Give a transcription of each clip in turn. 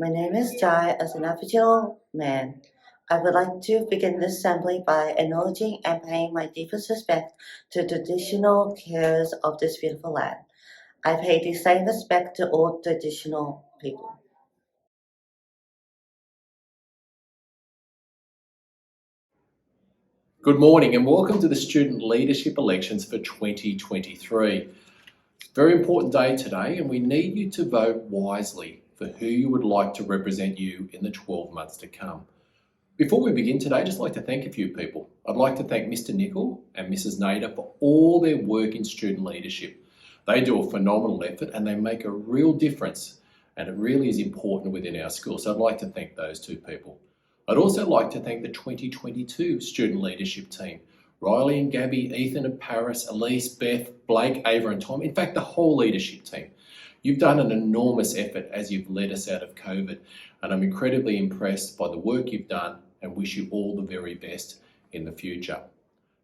My name is Jai. As an Aboriginal man, I would like to begin this assembly by acknowledging and paying my deepest respect to the traditional carers of this beautiful land. I pay the same respect to all traditional people. Good morning and welcome to the student leadership elections for 2023. It's a very important day today and we need you to vote wisely for who you would like to represent you in the 12 months to come. Before we begin today, I'd just like to thank a few people. I'd like to thank Mr. Nicol and Mrs. Nader for all their work in student leadership. They do a phenomenal effort and they make a real difference, and it really is important within our school. So I'd like to thank those two people. I'd also like to thank the 2022 student leadership team. Riley and Gabby, Ethan and Paris, Elise, Beth, Blake, Ava and Tom. In fact, the whole leadership team. You've done an enormous effort as you've led us out of COVID, and I'm incredibly impressed by the work you've done and wish you all the very best in the future.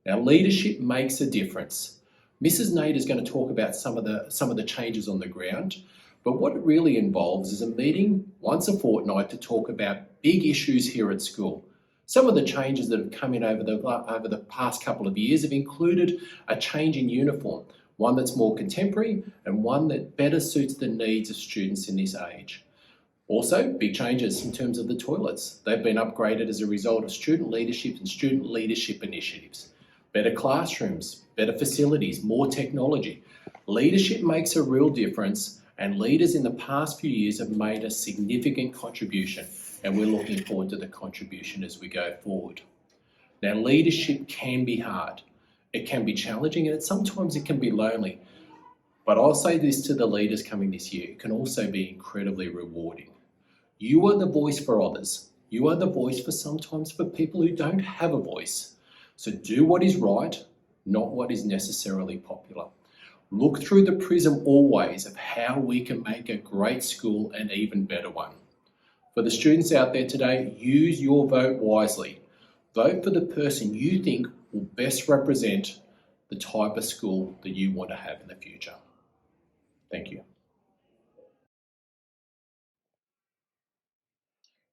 Now, leadership makes a difference. Mrs. Nader is going to talk about some of the changes on the ground, but what it really involves is a meeting once a fortnight to talk about big issues here at school. Some of the changes that have come in over the past couple of years have included a change in uniform, one that's more contemporary and one that better suits the needs of students in this age. Also, big changes in terms of the toilets. They've been upgraded as a result of student leadership and student leadership initiatives. Better classrooms, better facilities, more technology. Leadership makes a real difference, and leaders in the past few years have made a significant contribution, and we're looking forward to the contribution as we go forward. Now, leadership can be hard. It can be challenging, and sometimes it can be lonely. But I'll say this to the leaders coming this year, it can also be incredibly rewarding. You are the voice for others. You are the voice for sometimes for people who don't have a voice. So do what is right, not what is necessarily popular. Look through the prism always of how we can make a great school an even better one. For the students out there today, use your vote wisely. Vote for the person you think will best represent the type of school that you want to have in the future. Thank you.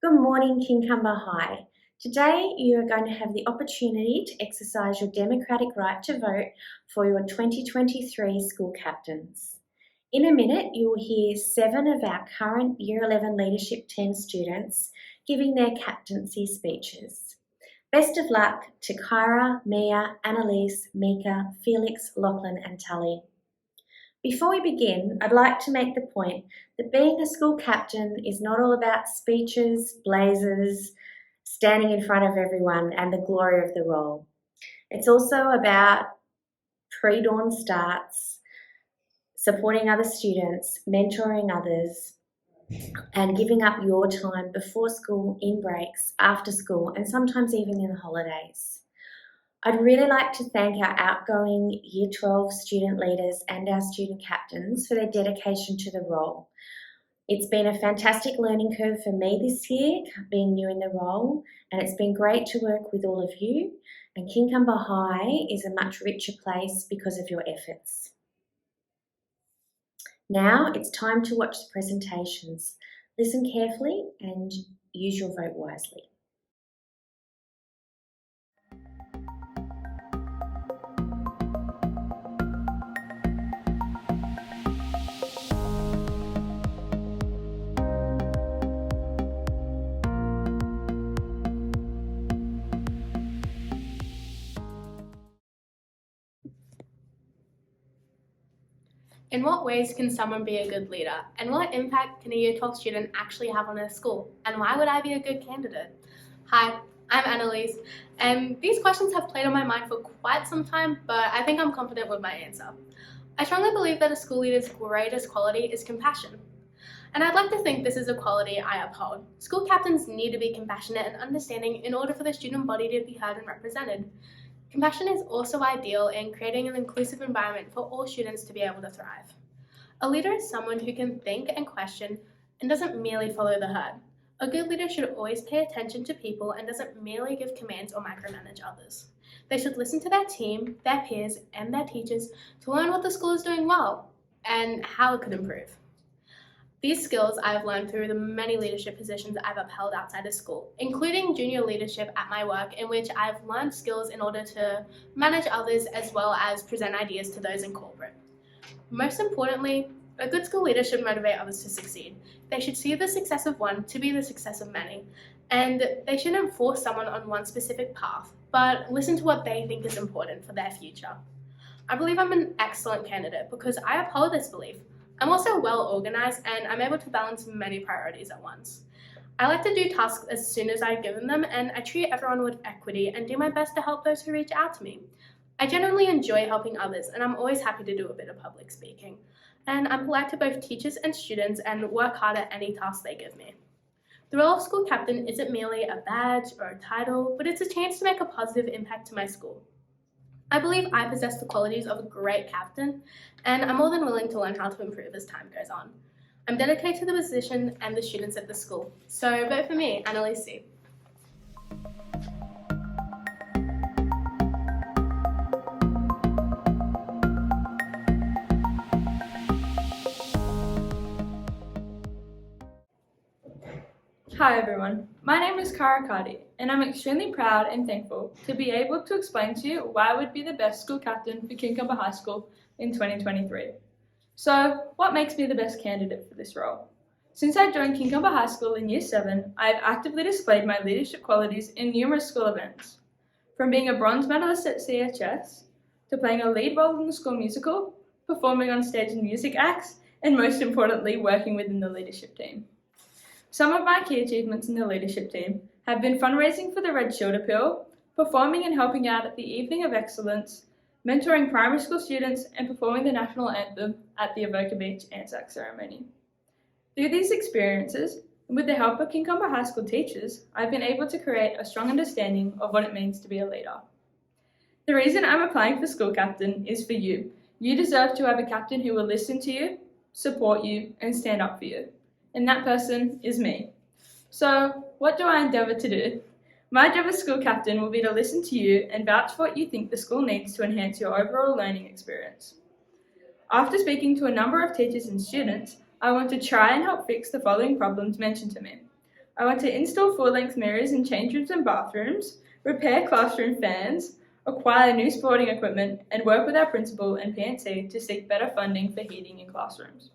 Good morning, Kincumber High. Today you are going to have the opportunity to exercise your democratic right to vote for your 2023 school captains. In a minute, you will hear 7 of our current Year 11 leadership team students giving their captaincy speeches. Best of luck to Kyra, Mia, Annalise, Mika, Felix, Lachlan and Tully. Before we begin, I'd like to make the point that being a school captain is not all about speeches, blazers, standing in front of everyone and the glory of the role. It's also about pre-dawn starts, supporting other students, mentoring others, and giving up your time before school, in breaks, after school, and sometimes even in the holidays. I'd really like to thank our outgoing Year 12 student leaders and our student captains for their dedication to the role. It's been a fantastic learning curve for me this year, being new in the role, and it's been great to work with all of you. And Kincumber High is a much richer place because of your efforts. Now it's time to watch the presentations. Listen carefully and use your vote wisely. In what ways can someone be a good leader? And what impact can a Year 12 student actually have on their school? And why would I be a good candidate? Hi, I'm Annalise, and these questions have played on my mind for quite some time, but I think I'm confident with my answer. I strongly believe that a school leader's greatest quality is compassion. And I'd like to think this is a quality I uphold. School captains need to be compassionate and understanding in order for the student body to be heard and represented. Compassion is also ideal in creating an inclusive environment for all students to be able to thrive. A leader is someone who can think and question and doesn't merely follow the herd. A good leader should always pay attention to people and doesn't merely give commands or micromanage others. They should listen to their team, their peers, and their teachers to learn what the school is doing well and how it could improve. These skills I have learned through the many leadership positions I've upheld outside of school, including junior leadership at my work, in which I've learned skills in order to manage others as well as present ideas to those in corporate. Most importantly, a good school leader should motivate others to succeed. They should see the success of one to be the success of many, and they shouldn't force someone on one specific path, but listen to what they think is important for their future. I believe I'm an excellent candidate because I uphold this belief. I'm also well organized and I'm able to balance many priorities at once. I like to do tasks as soon as I've given them, and I treat everyone with equity and do my best to help those who reach out to me. I genuinely enjoy helping others, and I'm always happy to do a bit of public speaking. And I'm polite to both teachers and students and work hard at any task they give me. The role of school captain isn't merely a badge or a title, but it's a chance to make a positive impact to my school. I believe I possess the qualities of a great captain, and I'm more than willing to learn how to improve as time goes on. I'm dedicated to the position and the students at the school, so vote for me, Annalise C. Hi everyone, my name is Kara Cardi, and I'm extremely proud and thankful to be able to explain to you why I would be the best school captain for Kincumber High School in 2023. So, what makes me the best candidate for this role? Since I joined Kincumber High School in Year 7, I have actively displayed my leadership qualities in numerous school events. From being a bronze medalist at KHS, to playing a lead role in the school musical, performing on stage in music acts, and most importantly, working within the leadership team. Some of my key achievements in the leadership team have been fundraising for the Red Shield Appeal, performing and helping out at the Evening of Excellence, mentoring primary school students, and performing the national anthem at the Avoca Beach Anzac ceremony. Through these experiences, and with the help of Kincumber High School teachers, I've been able to create a strong understanding of what it means to be a leader. The reason I'm applying for school captain is for you. You deserve to have a captain who will listen to you, support you, and stand up for you. And that person is me. So, what do I endeavour to do? My job as school captain will be to listen to you and vouch for what you think the school needs to enhance your overall learning experience. After speaking to a number of teachers and students, I want to try and help fix the following problems mentioned to me. I want to install full-length mirrors in change rooms and bathrooms, repair classroom fans, acquire new sporting equipment, and work with our principal and PNC to seek better funding for heating in classrooms.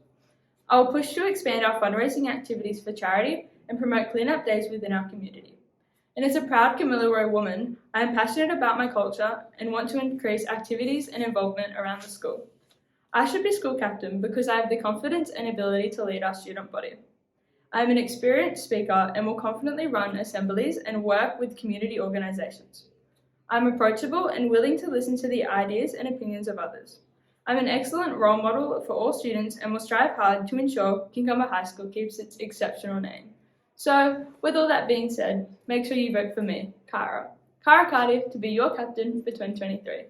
I will push to expand our fundraising activities for charity and promote clean-up days within our community. And as a proud Kamilaroi woman, I am passionate about my culture and want to increase activities and involvement around the school. I should be school captain because I have the confidence and ability to lead our student body. I am an experienced speaker and will confidently run assemblies and work with community organisations. I am approachable and willing to listen to the ideas and opinions of others. I'm an excellent role model for all students and will strive hard to ensure Kincumber High School keeps its exceptional name. So, with all that being said, make sure you vote for me, Kara Cardiff, to be your captain for 2023.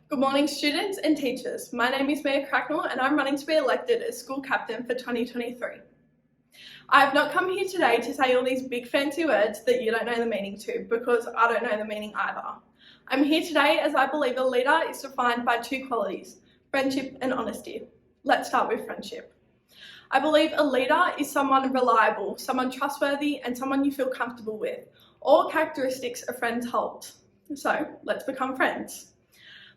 Good morning, students and teachers. My name is Mia Cracknell and I'm running to be elected as school captain for 2023. I have not come here today to say all these big fancy words that you don't know the meaning to, because I don't know the meaning either. I'm here today as I believe a leader is defined by two qualities, friendship and honesty. Let's start with friendship. I believe a leader is someone reliable, someone trustworthy, and someone you feel comfortable with. All characteristics a friend hold. So let's become friends.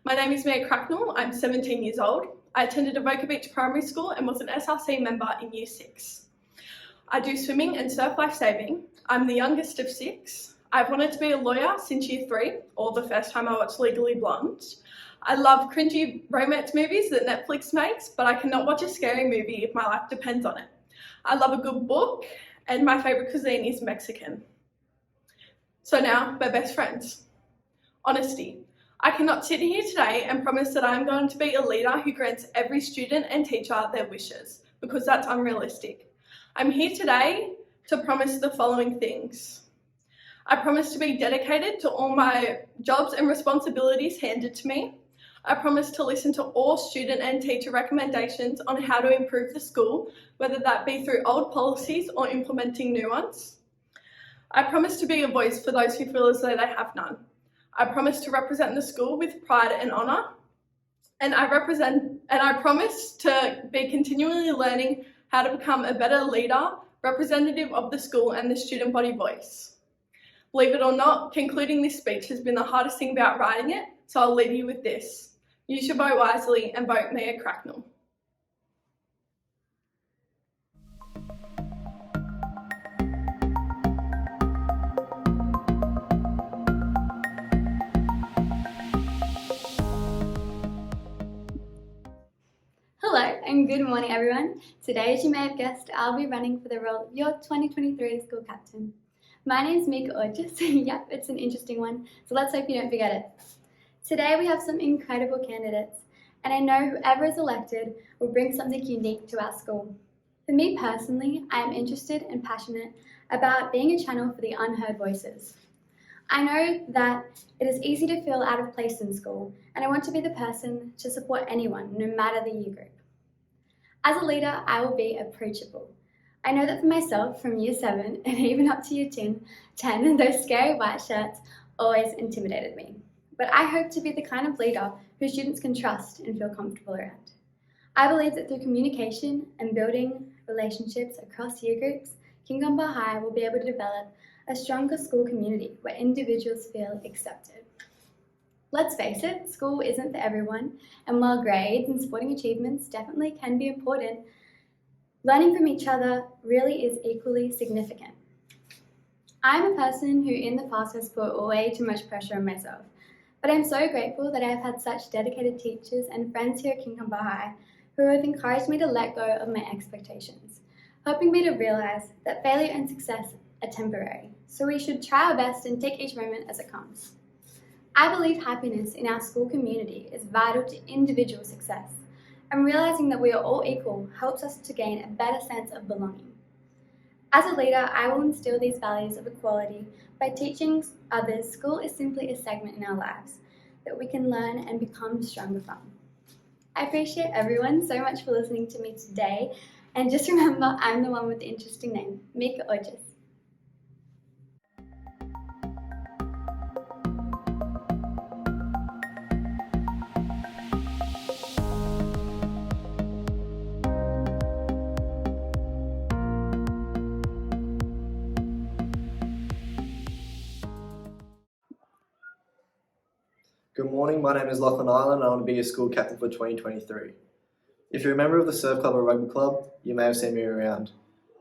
My name is Mia Cracknell. I'm 17 years old. I attended Avoca Beach Primary School and was an SRC member in Year 6. I do swimming and surf lifesaving. I'm the youngest of 6. I've wanted to be a lawyer since Year 3, or the first time I watched Legally Blonde. I love cringy romance movies that Netflix makes, but I cannot watch a scary movie if my life depends on it. I love a good book, and my favourite cuisine is Mexican. So now we're best friends. Honesty. I cannot sit here today and promise that I'm going to be a leader who grants every student and teacher their wishes, because that's unrealistic. I'm here today to promise the following things. I promise to be dedicated to all my jobs and responsibilities handed to me. I promise to listen to all student and teacher recommendations on how to improve the school, whether that be through old policies or implementing new ones. I promise to be a voice for those who feel as though they have none. I promise to represent the school with pride and honour. And I promise to be continually learning how to become a better leader, representative of the school and the student body voice. Believe it or not, concluding this speech has been the hardest thing about writing it, so I'll leave you with this. Use your vote wisely and vote Mia Cracknell. Hello and good morning everyone. Today, as you may have guessed, I'll be running for the role of your 2023 school captain. My name is Mika Orges. Yep, it's an interesting one, so let's hope you don't forget it. Today we have some incredible candidates, and I know whoever is elected will bring something unique to our school. For me personally, I am interested and passionate about being a channel for the unheard voices. I know that it is easy to feel out of place in school, and I want to be the person to support anyone, no matter the year group. As a leader, I will be approachable. I know that for myself, from year 7 and even up to year 10, those scary white shirts always intimidated me. But I hope to be the kind of leader who students can trust and feel comfortable around. I believe that through communication and building relationships across year groups, Kingomba High will be able to develop a stronger school community where individuals feel accepted. Let's face it, school isn't for everyone, and while grades and sporting achievements definitely can be important, learning from each other really is equally significant. I'm a person who in the past has put way too much pressure on myself, but I'm so grateful that I've had such dedicated teachers and friends here at Kingomba High who have encouraged me to let go of my expectations, helping me to realize that failure and success are temporary, so we should try our best and take each moment as it comes. I believe happiness in our school community is vital to individual success, and realizing that we are all equal helps us to gain a better sense of belonging. As a leader, I will instill these values of equality by teaching others school is simply a segment in our lives that we can learn and become stronger from. I appreciate everyone so much for listening to me today, and just remember, I'm the one with the interesting name, Mika Orges. Good morning, my name is Lachlan Island and I want to be your school captain for 2023. If you're a member of the Surf Club or Rugby Club, you may have seen me around.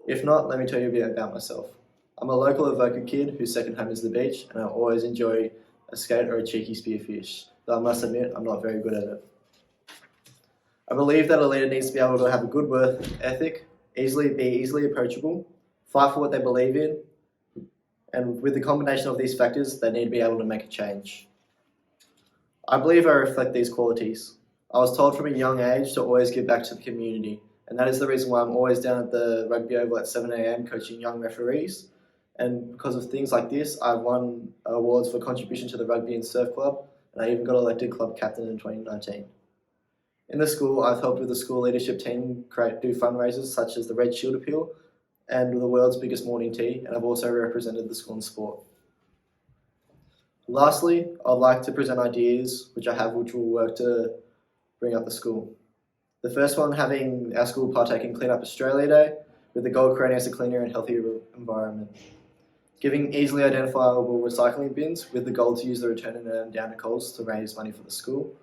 If not, let me tell you a bit about myself. I'm a local Avoca kid whose second home is the beach, and I always enjoy a skate or a cheeky spearfish, though I must admit I'm not very good at it. I believe that a leader needs to be able to have a good work ethic, be easily approachable, fight for what they believe in, and with the combination of these factors, they need to be able to make a change. I believe I reflect these qualities. I was told from a young age to always give back to the community, and that is the reason why I'm always down at the rugby oval at 7 a.m. coaching young referees. And because of things like this, I've won awards for contribution to the Rugby and Surf Club, and I even got elected club captain in 2019. In the school, I've helped with the school leadership team do fundraisers such as the Red Shield Appeal and the world's biggest morning tea, and I've also represented the school in sport. Lastly, I'd like to present ideas which will work to bring up the school. The first one, having our school partake in Clean Up Australia Day, with the goal creating us a cleaner and healthier environment. Giving easily identifiable recycling bins with the goal to use the return and earn down to Coles to raise money for the school.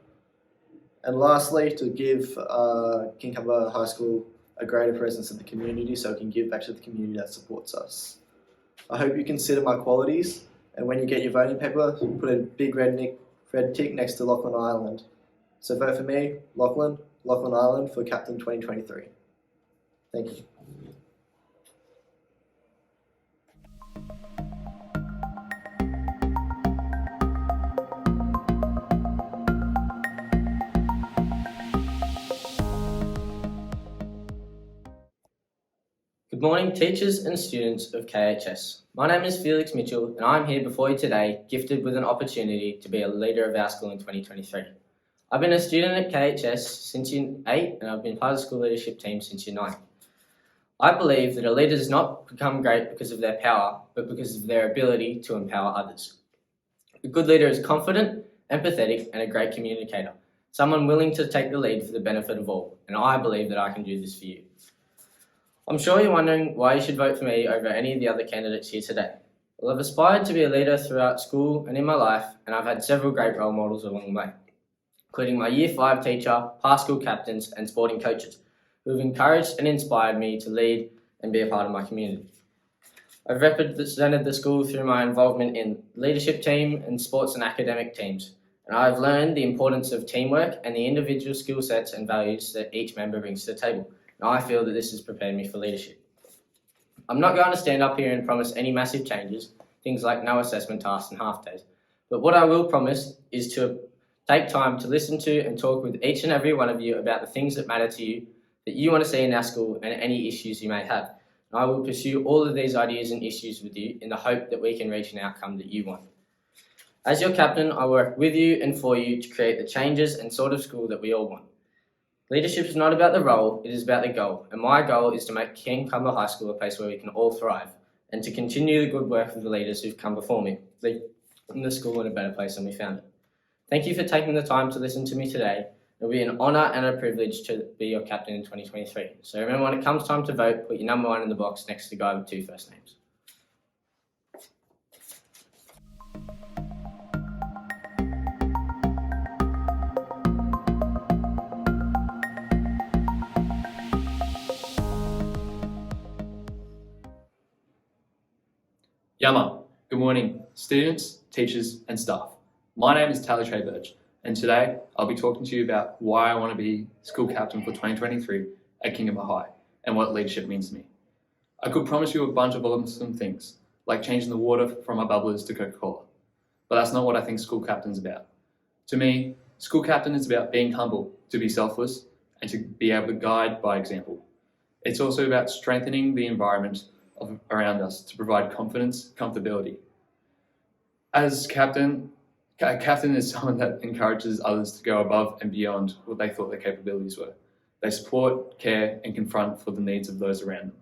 And lastly, to give Kingomba High School a greater presence in the community so it can give back to the community that supports us. I hope you consider my qualities, and when you get your voting paper, put a big red tick next to Lachlan Island. So vote for me, Lachlan Island, for Captain 2023. Thank you. Good morning, teachers and students of KHS. My name is Felix Mitchell, and I'm here before you today, gifted with an opportunity to be a leader of our school in 2023. I've been a student at KHS since Year 8 and I've been part of the school leadership team since Year 9. I believe that a leader does not become great because of their power, but because of their ability to empower others. A good leader is confident, empathetic, and a great communicator, someone willing to take the lead for the benefit of all, and I believe that I can do this for you. I'm sure you're wondering why you should vote for me over any of the other candidates here today. Well, I've aspired to be a leader throughout school and in my life, and I've had several great role models along the way, including my Year 5 teacher, past school captains, and sporting coaches, who have encouraged and inspired me to lead and be a part of my community. I've represented the school through my involvement in leadership team and sports and academic teams, and I've learned the importance of teamwork and the individual skill sets and values that each member brings to the table, and I feel that this has prepared me for leadership. I'm not going to stand up here and promise any massive changes, things like no assessment tasks and half days, but what I will promise is to take time to listen to and talk with each and every one of you about the things that matter to you, that you want to see in our school, and any issues you may have. And I will pursue all of these ideas and issues with you in the hope that we can reach an outcome that you want. As your captain, I work with you and for you to create the changes and sort of school that we all want. Leadership is not about the role, it is about the goal, and my goal is to make Kincumber High School a place where we can all thrive, and to continue the good work of the leaders who've come before me, leaving the school in a better place than we found it. Thank you for taking the time to listen to me today. It'll be an honour and a privilege to be your captain in 2023. So remember, when it comes time to vote, put your number 1 in the box next to the guy with 2 first names. Yama, good morning, students, teachers, and staff. My name is Tally Trey Birch, and today I'll be talking to you about why I want to be school captain for 2023 at Kincumber High and what leadership means to me. I could promise you a bunch of awesome things, like changing the water from our bubblers to Coca-Cola, but that's not what I think school captain's about. To me, school captain is about being humble, to be selfless, and to be able to guide by example. It's also about strengthening the environment around us to provide confidence, comfortability. As captain, a captain is someone that encourages others to go above and beyond what they thought their capabilities were. They support, care, and confront for the needs of those around them.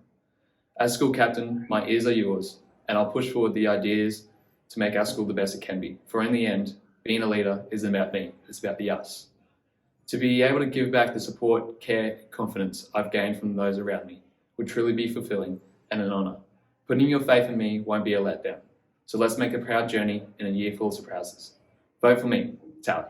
As school captain, my ears are yours, and I'll push forward the ideas to make our school the best it can be. For in the end, being a leader isn't about me, it's about the us. To be able to give back the support, care, confidence I've gained from those around me would truly be fulfilling and an honour. Putting your faith in me won't be a letdown. So let's make a proud journey in a year full of surprises. Vote for me, Tally.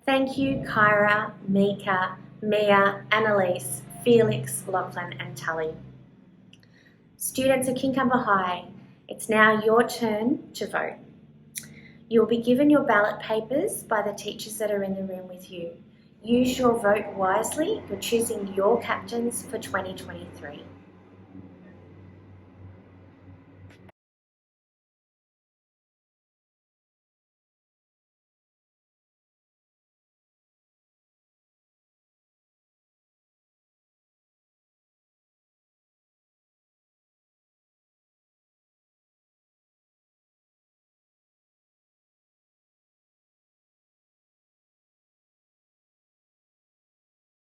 Thank you, Kyra, Mika, Mia, Annalise, Felix, Lachlan, and Tully. Students of Kincumber High, it's now your turn to vote. You'll be given your ballot papers by the teachers that are in the room with you. Use your vote wisely. You're choosing your captains for 2023.